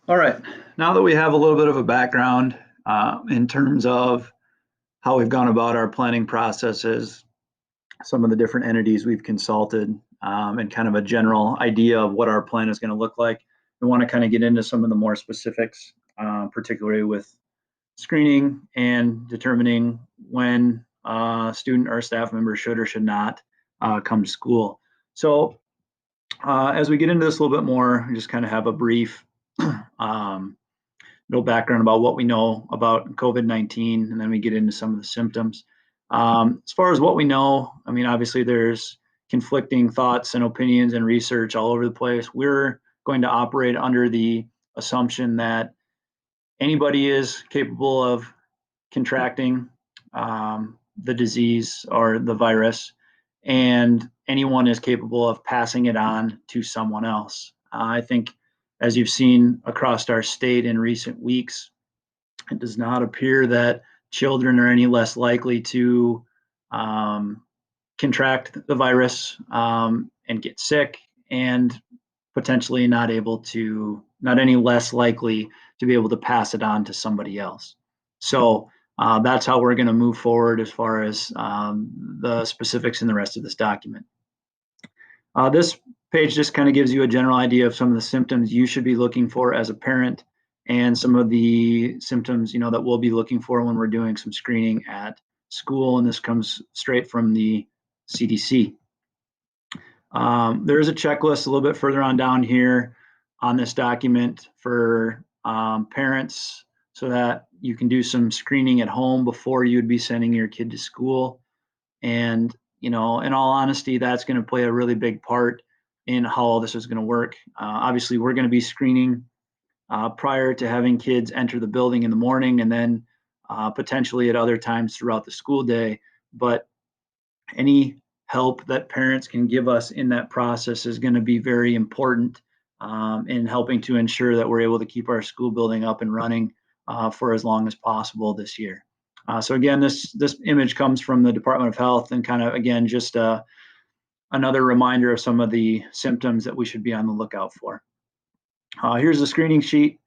All right, now that we have a little bit of a background in terms of how we've gone about our planning processes, some of the different entities we've consulted, and kind of a general idea of what our plan is going to look like, we want to kind of get into some of the more specifics, particularly with screening and determining when a student or staff member should or should not come to school. So as we get into this a little bit more, just kind of have a brief um, little background about what we know about COVID-19, and then we get into some of the symptoms. As far as what we know, I mean, obviously there's conflicting thoughts and opinions and research all over the place. We're going to operate under the assumption that anybody is capable of contracting the disease or the virus, and anyone is capable of passing it on to someone else. I think, as you've seen across our state in recent weeks, it does not appear that children are any less likely to um, contract the virus and get sick, and potentially not any less likely to be able to pass it on to somebody else. So that's how we're going to move forward as far as the specifics in the rest of this document. This page just kind of gives you a general idea of some of the symptoms you should be looking for as a parent, and some of the symptoms that we'll be looking for when we're doing some screening at school, and this comes straight from the CDC. There is a checklist a little bit further on down here on this document for parents, so that you can do some screening at home before you would be sending your kid to school. And, in all honesty, that's going to play a really big part in how all this is going to work. Obviously, we're going to be screening prior to having kids enter the building in the morning, and then potentially at other times throughout the school day. But any help that parents can give us in that process is going to be very important in helping to ensure that we're able to keep our school building up and running for as long as possible this year. So again, this image comes from the Department of Health, and kind of, again, just another reminder of some of the symptoms that we should be on the lookout for. Here's the screening sheet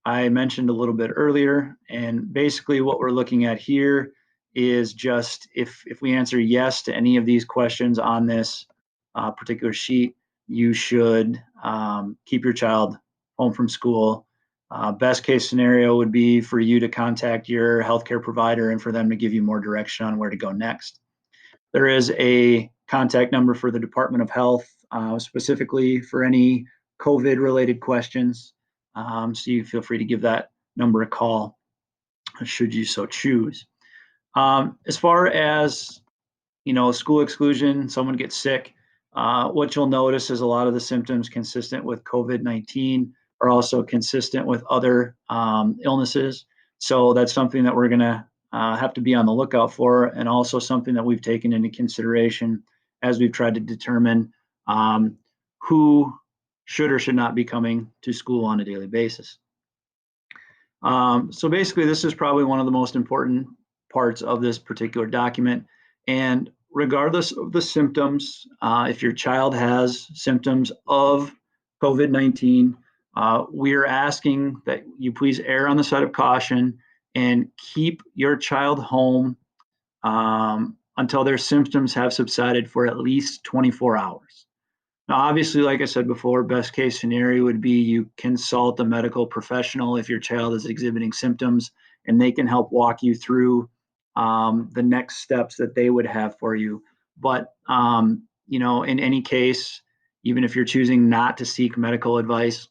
I mentioned a little bit earlier, and basically what we're looking at here is just if we answer yes to any of these questions on this particular sheet, you should keep your child home from school. Best case scenario would be for you to contact your healthcare provider and for them to give you more direction on where to go next. There is a contact number for the Department of Health, specifically for any COVID-related questions. So you feel free to give that number a call, should you so choose. As far as school exclusion, someone gets sick, what you'll notice is a lot of the symptoms consistent with COVID-19 are also consistent with other illnesses. So that's something that we're going to have to be on the lookout for, and also something that we've taken into consideration as we've tried to determine who should or should not be coming to school on a daily basis. So basically, this is probably one of the most important parts of this particular document. And regardless of the symptoms, if your child has symptoms of COVID-19, we are asking that you please err on the side of caution and keep your child home until their symptoms have subsided for at least 24 hours. Now, obviously, like I said before, best case scenario would be you consult a medical professional if your child is exhibiting symptoms, and they can help walk you through the next steps that they would have for you. But, in any case, even if you're choosing not to seek medical advice,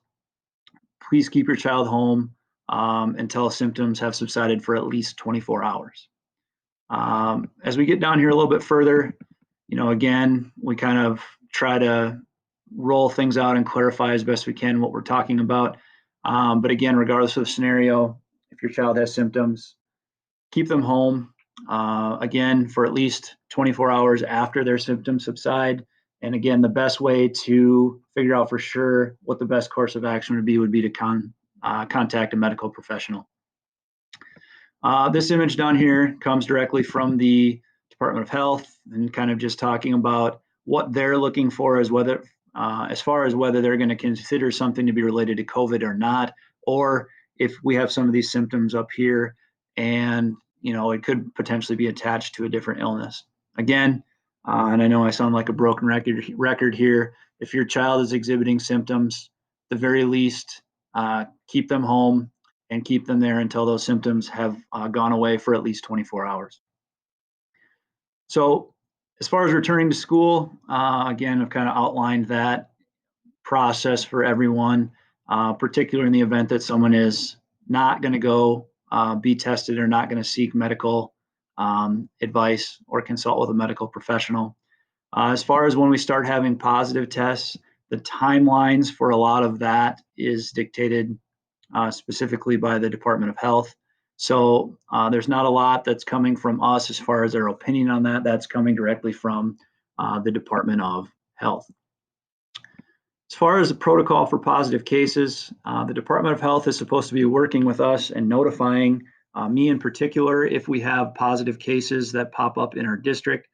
please keep your child home until symptoms have subsided for at least 24 hours. As we get down here a little bit further, again, we kind of try to roll things out and clarify as best we can what we're talking about. But again, regardless of the scenario, if your child has symptoms, keep them home, again, for at least 24 hours after their symptoms subside. And again, the best way to figure out for sure what the best course of action would be to contact a medical professional. This image down here comes directly from the Department of Health, and kind of just talking about what they're looking for as as far as whether they're going to consider something to be related to COVID or not, or if we have some of these symptoms up here and it could potentially be attached to a different illness. Again, and I know I sound like a broken record here. If your child is exhibiting symptoms, at the very least, keep them home and keep them there until those symptoms have gone away for at least 24 hours. So as far as returning to school, again, I've kind of outlined that process for everyone, particularly in the event that someone is not going to go be tested or not going to seek medical advice or consult with a medical professional. As far as when we start having positive tests, the timelines for a lot of that is dictated specifically by the Department of Health. So there's not a lot that's coming from us as far as our opinion on that. That's coming directly from the Department of Health. As far as the protocol for positive cases, the Department of Health is supposed to be working with us and notifying me in particular if we have positive cases that pop up in our district.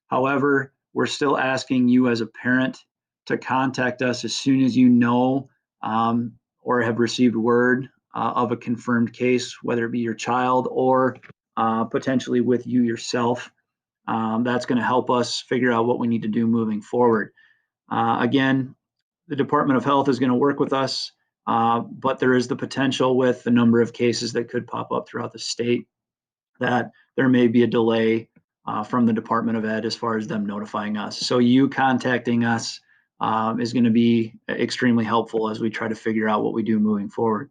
However, we're still asking you as a parent to contact us as soon as you know or have received word of a confirmed case, whether it be your child or potentially with you yourself. That's going to help us figure out what we need to do moving forward. Again, the Department of Health is going to work with us, but there is the potential with the number of cases that could pop up throughout the state that there may be a delay from the Department of Ed as far as them notifying us. So you contacting us is going to be extremely helpful as we try to figure out what we do moving forward.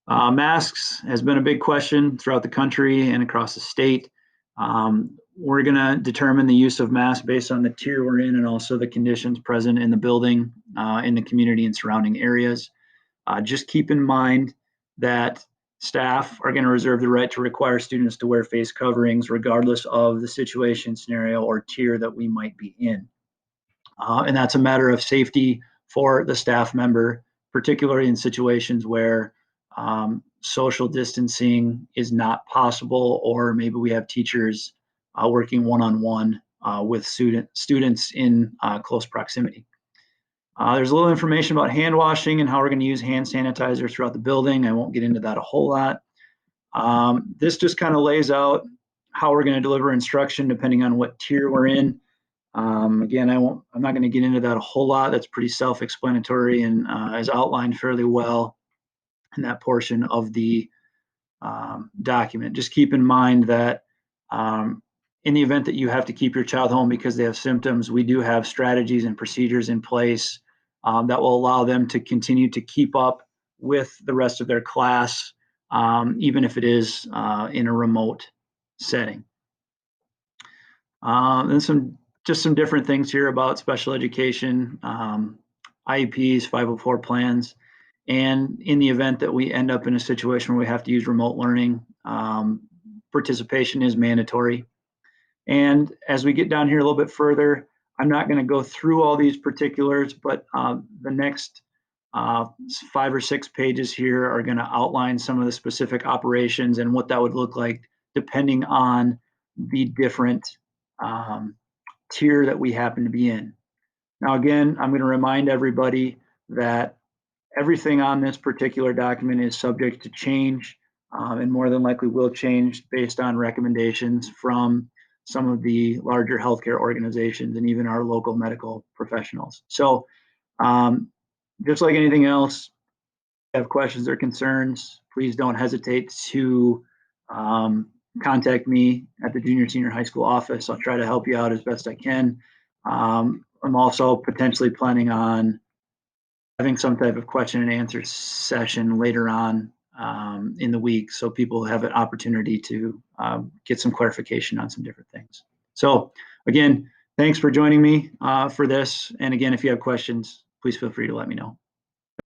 Masks has been a big question throughout the country and across the state. We're going to determine the use of masks based on the tier we're in and also the conditions present in the building, in the community and surrounding areas. Just keep in mind that staff are going to reserve the right to require students to wear face coverings regardless of the situation, scenario, or tier that we might be in. And that's a matter of safety for the staff member, particularly in situations where social distancing is not possible, or maybe we have teachers working one-on-one with students in close proximity. There's a little information about hand washing and how we're going to use hand sanitizer throughout the building. I won't get into that a whole lot. This just kind of lays out how we're going to deliver instruction depending on what tier we're in. Again, I'm not going to get into that a whole lot. That's pretty self-explanatory and is outlined fairly well in that portion of the document. Just keep in mind that in the event that you have to keep your child home because they have symptoms, we do have strategies and procedures in place that will allow them to continue to keep up with the rest of their class, even if it is in a remote setting. And some different things here about special education, IEPs, 504 plans, and in the event that we end up in a situation where we have to use remote learning, participation is mandatory. And as we get down here a little bit further, I'm not going to go through all these particulars, but the next 5 or 6 pages here are going to outline some of the specific operations and what that would look like depending on the different tier that we happen to be in. Now, again, I'm going to remind everybody that everything on this particular document is subject to change and more than likely will change based on recommendations from some of the larger healthcare organizations and even our local medical professionals. So just like anything else, if you have questions or concerns, please don't hesitate to contact me at the junior senior high school office. I'll try to help you out as best I can. I'm also potentially planning on having some type of question and answer session later on in the week so people have an opportunity to get some clarification on some different things. So again, thanks for joining me for this. And again, if you have questions, please feel free to let me know.